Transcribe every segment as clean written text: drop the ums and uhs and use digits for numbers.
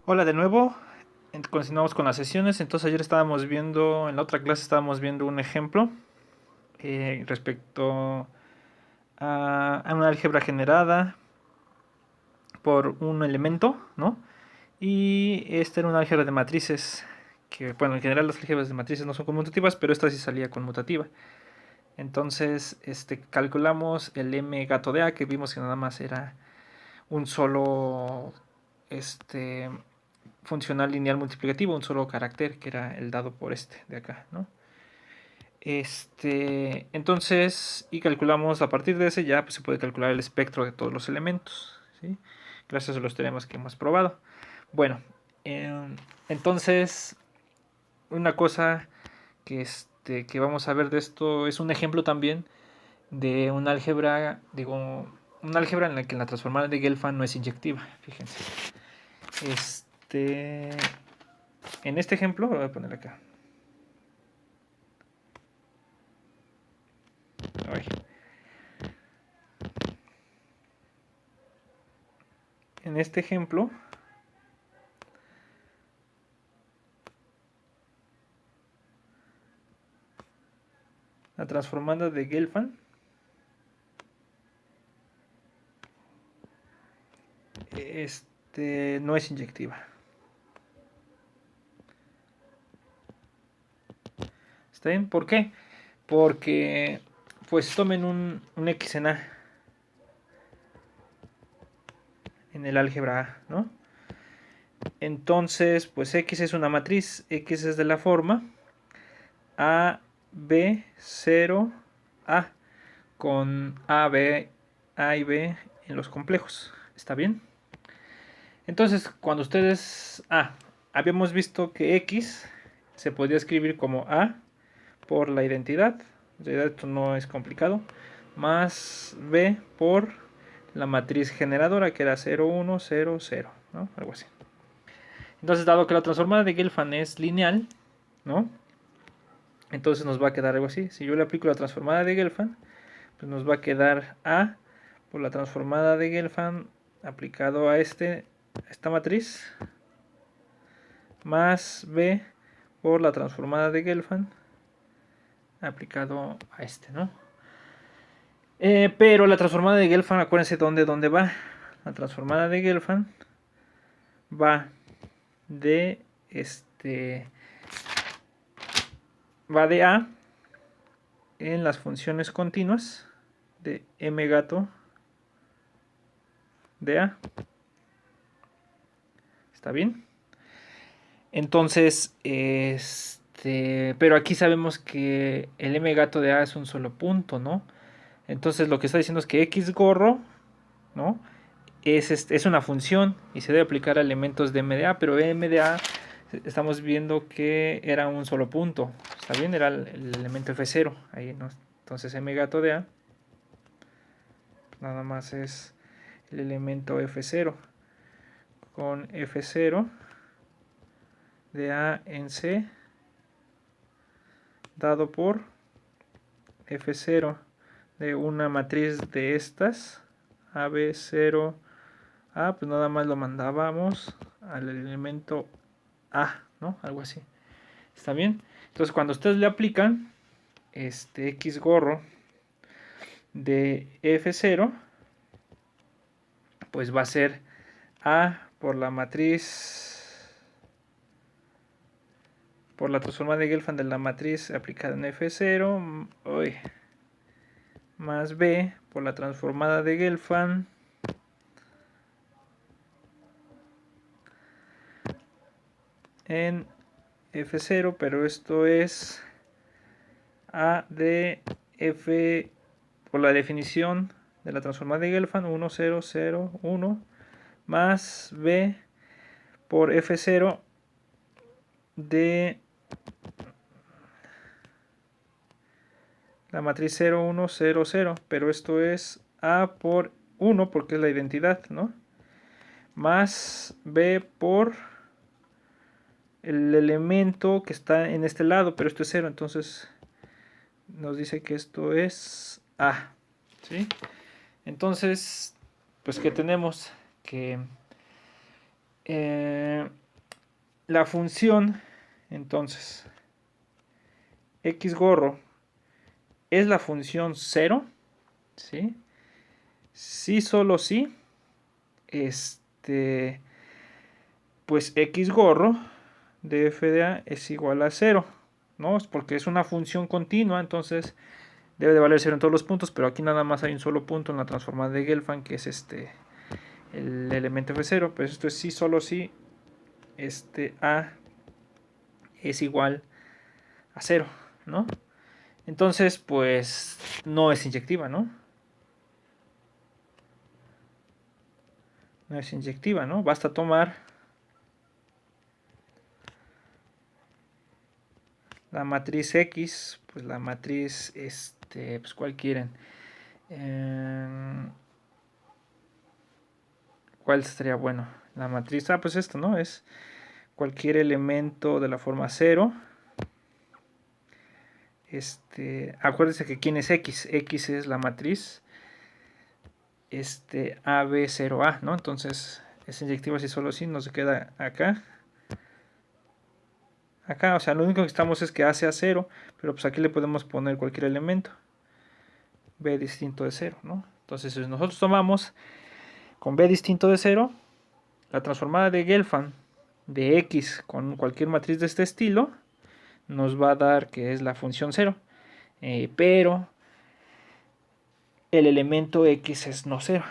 Hola de nuevo, continuamos con las sesiones. Entonces ayer estábamos viendo, en la otra clase estábamos viendo un ejemplo respecto a una álgebra generada por un elemento, ¿no? Y esta era una álgebra de matrices, que bueno, en general las álgebras de matrices no son conmutativas, pero esta sí salía conmutativa. Entonces, calculamos el m gato de a, que vimos que nada más era un solo, funcional lineal multiplicativo, un solo carácter, que era el dado por este de acá, ¿no? Entonces, y calculamos a partir de ese, ya pues, se puede calcular el espectro de todos los elementos, ¿sí? Gracias a los teoremas que hemos probado. Bueno, entonces, una cosa que vamos a ver de esto es un ejemplo también de un álgebra, digo, una álgebra en la que la transformada de Gelfand no es inyectiva, fíjense. En este ejemplo, lo voy a poner acá. Ay. En este ejemplo, la transformada de Gelfand no es inyectiva. ¿Está bien? ¿Por qué? Porque, pues tomen un x en A en el álgebra A, ¿no? Entonces, pues x es una matriz, x es de la forma A, B, 0, A, con A, B, A y B en los complejos. ¿Está bien? Entonces, cuando ustedes... habíamos visto que x se podía escribir como A por la identidad. En realidad esto no es complicado. Más B por la matriz generadora, que era 0, 1, 0, 0, ¿no? Algo así. Entonces, dado que la transformada de Gelfand es lineal, ¿no? Entonces nos va a quedar algo así. Si yo le aplico la transformada de Gelfand, pues nos va a quedar A por la transformada de Gelfand aplicado a esta matriz, más B por la transformada de Gelfand aplicado a ¿no? Pero la transformada de Gelfand, acuérdense dónde va. La transformada de Gelfand va de va de A en las funciones continuas de m gato de A. ¿Está bien? Entonces, pero aquí sabemos que el m gato de A es un solo punto, ¿no? Entonces lo que está diciendo es que x gorro, ¿no? Es una función y se debe aplicar a elementos de m de A, pero m de A estamos viendo que era un solo punto. ¿Está bien? Era el elemento f0. Ahí, ¿no? Entonces m gato de A nada más es el elemento f0 con f0 de A en C dado por f0 de una matriz de estas AB0 A, pues nada más lo mandábamos al elemento A, ¿no? Algo así. ¿Está bien? Entonces cuando ustedes le aplican X gorro de F0, pues va a ser A por la matriz, por la transformada de Gelfand de la matriz aplicada en F0, más B por la transformada de Gelfand en F0, pero esto es A de F por la definición de la transformada de Gelfand 1, 0, 0, 1 más B por F0 de la matriz 0, 1, 0, 0, pero esto es A por 1 porque es la identidad, ¿no? Más B por el elemento que está en este lado, pero esto es 0, entonces nos dice que esto es A, ¿sí? Entonces, pues que tenemos que la función, entonces, x gorro es la función 0, ¿sí? Sí, solo sí, pues x gorro de f de a es igual a 0, ¿no? Porque es una función continua, entonces debe de valer 0 en todos los puntos, pero aquí nada más hay un solo punto en la transformada de Gelfand, que es el elemento f0, pero esto es sí, solo sí, a es igual a 0, ¿no? Entonces, pues no es inyectiva, ¿no? No es inyectiva, ¿no? Basta tomar la matriz X, pues la matriz, pues ¿cuál quieren? ¿Cuál sería bueno? La matriz, pues esto, ¿no? Es cualquier elemento de la forma 0. Acuérdense que ¿quién es X? X es la matriz AB0A, ¿no? Entonces es inyectiva si solo sí, nos queda acá. Acá, o sea, lo único que estamos es que A sea 0, pero pues aquí le podemos poner cualquier elemento. B distinto de 0, ¿no? Entonces si nosotros tomamos con B distinto de 0, la transformada de Gelfand de X con cualquier matriz de este estilo, nos va a dar que es la función 0. Pero el elemento X es no 0.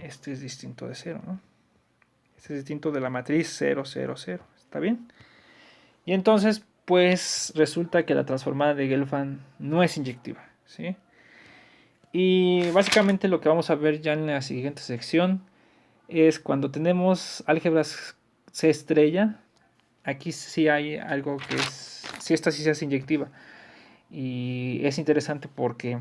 Este es distinto de 0, ¿no? Este es distinto de la matriz 0, 0, 0. ¿Está bien? Y entonces, pues resulta que la transformada de Gelfand no es inyectiva, ¿sí? Y básicamente lo que vamos a ver ya en la siguiente sección es cuando tenemos álgebras C estrella. Aquí sí hay algo que es, si esta sí se hace inyectiva. Y es interesante porque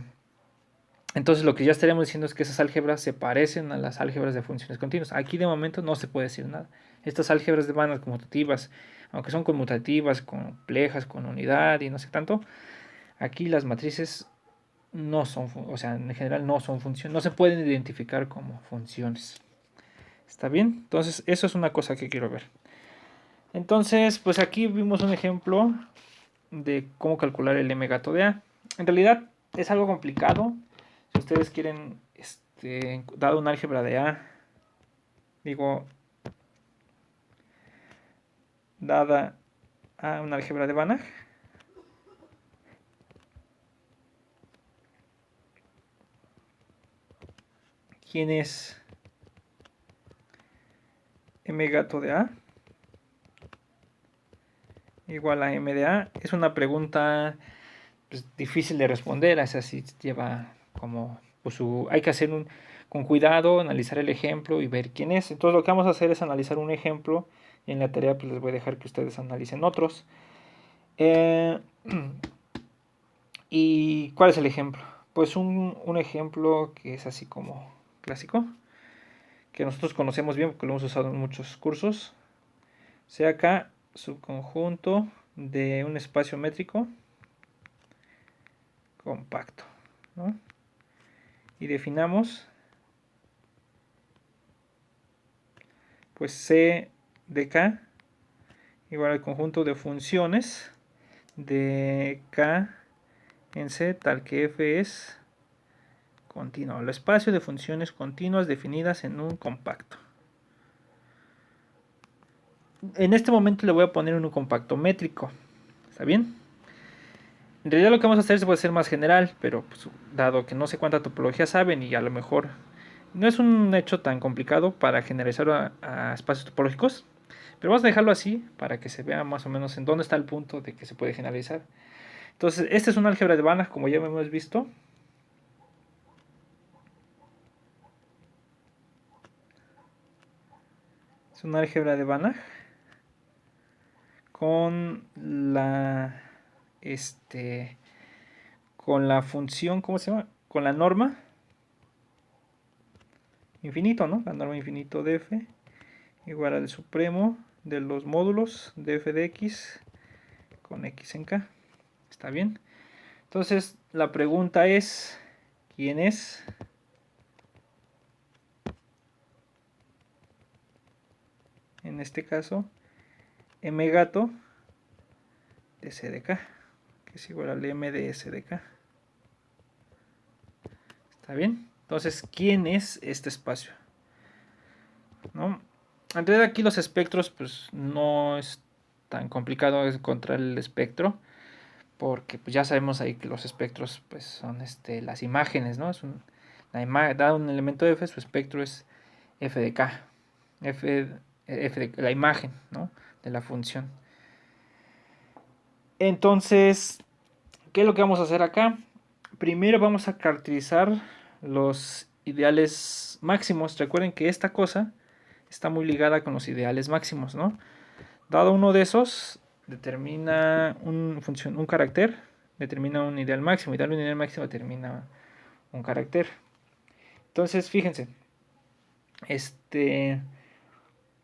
entonces lo que ya estaríamos diciendo es que esas álgebras se parecen a las álgebras de funciones continuas. Aquí de momento no se puede decir nada. Estas álgebras de bandas conmutativas, aunque son conmutativas, complejas, con unidad y no sé tanto, aquí las matrices no son, o sea, en general no son funciones, no se pueden identificar como funciones. ¿Está bien? Entonces eso es una cosa que quiero ver. Entonces, pues aquí vimos un ejemplo de cómo calcular el m gato de a. En realidad es algo complicado. Si ustedes quieren, dado un álgebra de a, digo, dada a un álgebra de Banach, ¿quién es m gato de a? Igual a m de a. Es una pregunta pues, difícil de responder, es así, lleva como pues, hay que hacer con cuidado, analizar el ejemplo y ver quién es. Entonces lo que vamos a hacer es analizar un ejemplo y en la tarea pues les voy a dejar que ustedes analicen otros. ¿Y cuál es el ejemplo? Pues un ejemplo que es así como clásico, que nosotros conocemos bien porque lo hemos usado en muchos cursos. Sea acá subconjunto de un espacio métrico compacto, ¿no? Y definamos pues C de K igual al conjunto de funciones de K en C tal que F es continuo. El espacio de funciones continuas definidas en un compacto. En este momento le voy a poner un compacto métrico. ¿Está bien? En realidad lo que vamos a hacer se puede ser más general, pero pues, dado que no sé cuánta topología saben y a lo mejor no es un hecho tan complicado para generalizar a espacios topológicos, pero vamos a dejarlo así para que se vea más o menos en dónde está el punto de que se puede generalizar. Entonces, este es un álgebra de Banach, como ya hemos visto. Es un álgebra de Banach con la con la función, ¿cómo se llama? Con la norma infinito, ¿no? La norma infinito de f igual al supremo de los módulos de f de x con x en k. ¿Está bien? Entonces, la pregunta es, ¿quién es? En este caso, m gato de c de k, que es igual al m de s de k. ¿Está bien? Entonces, ¿quién es este espacio? ¿No? En realidad aquí los espectros, pues no es tan complicado encontrar el espectro, porque pues ya sabemos ahí que los espectros pues son las imágenes, ¿no? Dado un elemento f, su espectro es f de k, f de la imagen, ¿no? De la función. Entonces, ¿qué es lo que vamos a hacer acá? Primero vamos a caracterizar los ideales máximos. Recuerden que esta cosa está muy ligada con los ideales máximos, ¿no? Dado uno de esos, determina un carácter, determina un ideal máximo, y dado un ideal máximo determina un carácter. Entonces, fíjense,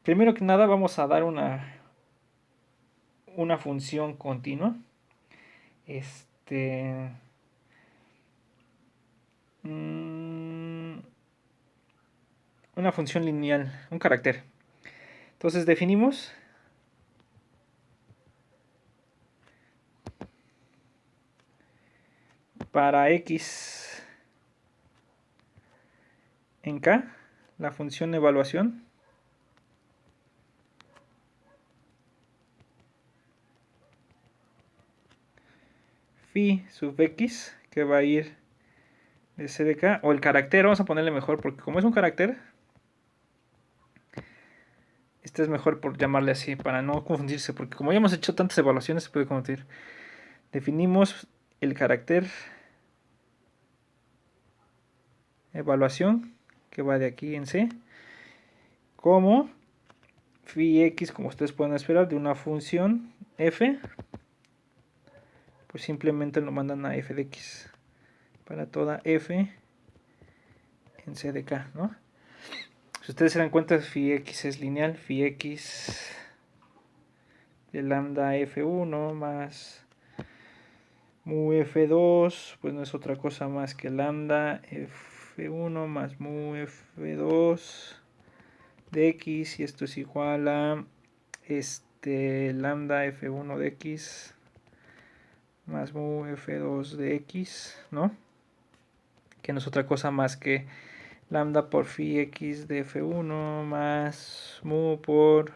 primero que nada vamos a dar una función continua. Una función lineal, un carácter. Entonces definimos para x en k la función evaluación phi sub x, que va a ir de c de k, o el carácter, vamos a ponerle mejor, porque como es un carácter, este es mejor por llamarle así, para no confundirse, porque como ya hemos hecho tantas evaluaciones, se puede confundir. Definimos el carácter evaluación, que va de aquí en c, como phi x, como ustedes pueden esperar, de una función f, pues simplemente lo mandan a f de x, para toda f en c de k, ¿no? Si ustedes se dan cuenta, phi x es lineal, phi x de lambda f1 más mu f2, pues no es otra cosa más que lambda f1 más mu f2 de x, y esto es igual a lambda f1 de x más mu f2 de x, ¿no? Que no es otra cosa más que lambda por phi x de f1 más mu por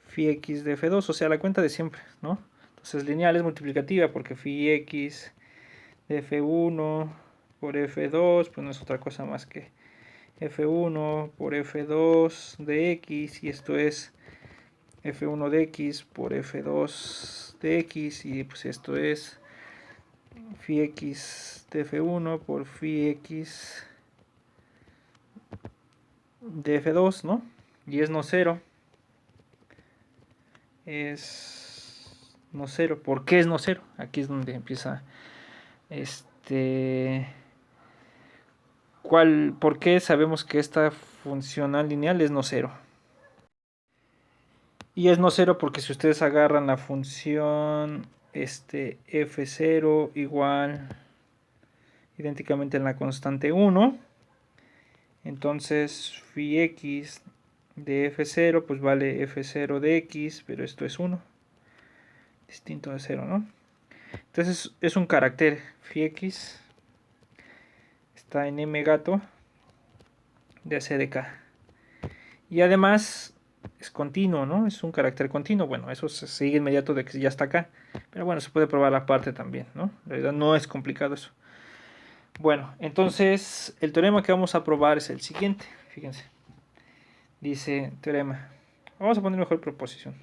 phi x de f2, o sea, la cuenta de siempre, ¿no? Entonces lineal es multiplicativa porque phi x de f1 por f2, pues no es otra cosa más que f1 por f2 de x, y esto es f1 de x por f2 de x, y pues esto es phi x de f1 por phi x de f2, ¿no? Y es no cero. Es no cero. ¿Por qué es no cero? Aquí es donde empieza ¿por qué sabemos que esta funcional lineal es no cero? Y es no cero porque si ustedes agarran la función f0 igual idénticamente en la constante 1, entonces phi x de f0 pues vale f0 de x, pero esto es 1, distinto de 0, ¿no? Entonces es un carácter, phi x está en m gato de c de k. Y además es continuo, ¿no? Es un carácter continuo. Bueno, eso se sigue inmediato de que ya está acá. Pero bueno, se puede probar aparte también, ¿no? En realidad no es complicado eso. Bueno, entonces el teorema que vamos a probar es el siguiente. Fíjense. Dice teorema. Vamos a poner mejor proposición.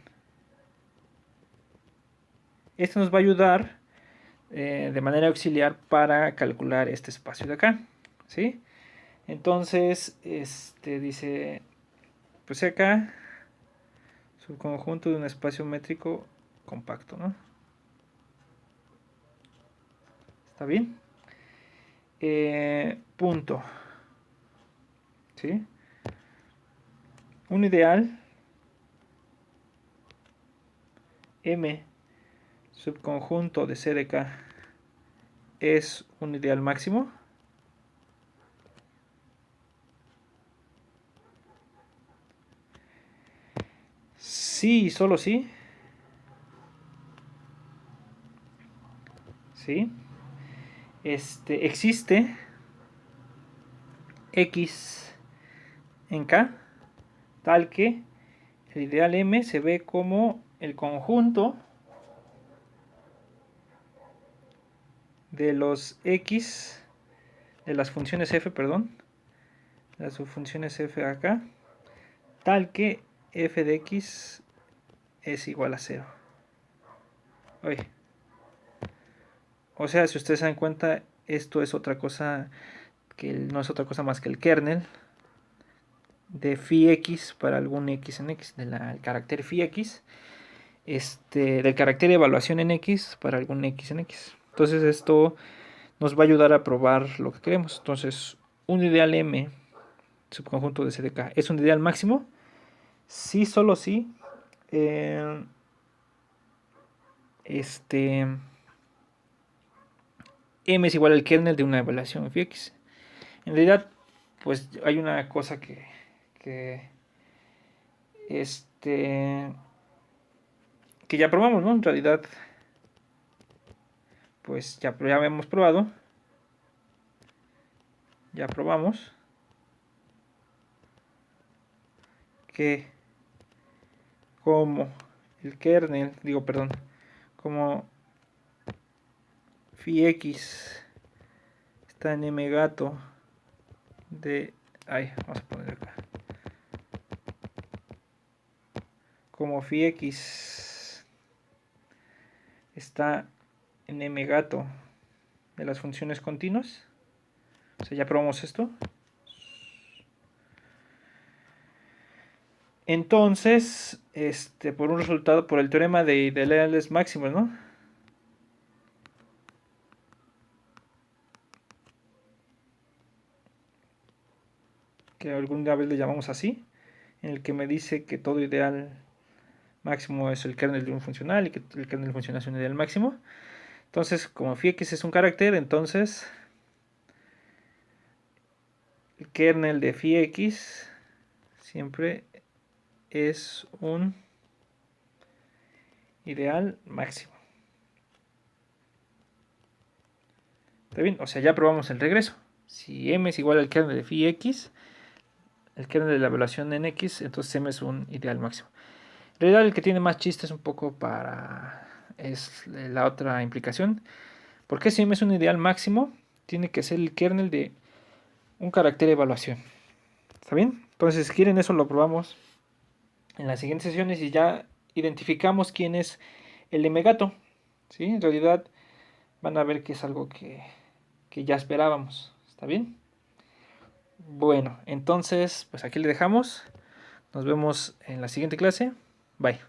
Esto nos va a ayudar de manera auxiliar para calcular este espacio de acá. ¿Sí? Entonces, dice, pues acá, subconjunto de un espacio métrico compacto, ¿no? ¿Está bien? Punto. ¿Sí? Un ideal M subconjunto de C de K es un ideal máximo. Sí, solo sí. ¿sí? Existe X en K, tal que el ideal M se ve como el conjunto de los X, de las funciones F, perdón, las subfunciones F acá, tal que F de X es igual a 0. Oye. O sea, si ustedes se dan cuenta, esto es otra cosa que no es otra cosa más que el kernel de phi x para algún x en x, del carácter phi x, del carácter de evaluación en x para algún x en x. Entonces esto nos va a ayudar a probar lo que queremos. Entonces, un ideal M, subconjunto de C de K, ¿es un ideal máximo? Sí, solo sí. M es igual al kernel de una evaluación phi x. En realidad, pues hay una cosa que que ya probamos, ¿no? En realidad, pues ya habíamos probado. Ya probamos que como el kernel, como phi x está en m gato de... vamos a poner acá. Como phi x está en m gato de las funciones continuas. O sea, ya probamos esto. Entonces, por un resultado, por el teorema de ideales máximos, ¿no? Que alguna vez le llamamos así, en el que me dice que todo ideal máximo es el kernel de un funcional y que el kernel funcional es un ideal máximo. Entonces, como phi x es un carácter, entonces el kernel de phi x siempre es un ideal máximo. ¿Está bien? O sea, ya probamos el regreso. Si m es igual al kernel de phi x, el kernel de la evaluación en x, entonces m es un ideal máximo. En realidad el que tiene más chistes un poco es la otra implicación. Porque si m es un ideal máximo, tiene que ser el kernel de un carácter de evaluación. ¿Está bien? Entonces, si quieren eso lo probamos en las siguientes sesiones y ya identificamos quién es el m gato. ¿Sí? En realidad van a ver que es algo que ya esperábamos. ¿Está bien? Bueno, entonces, pues aquí le dejamos. Nos vemos en la siguiente clase. Bye.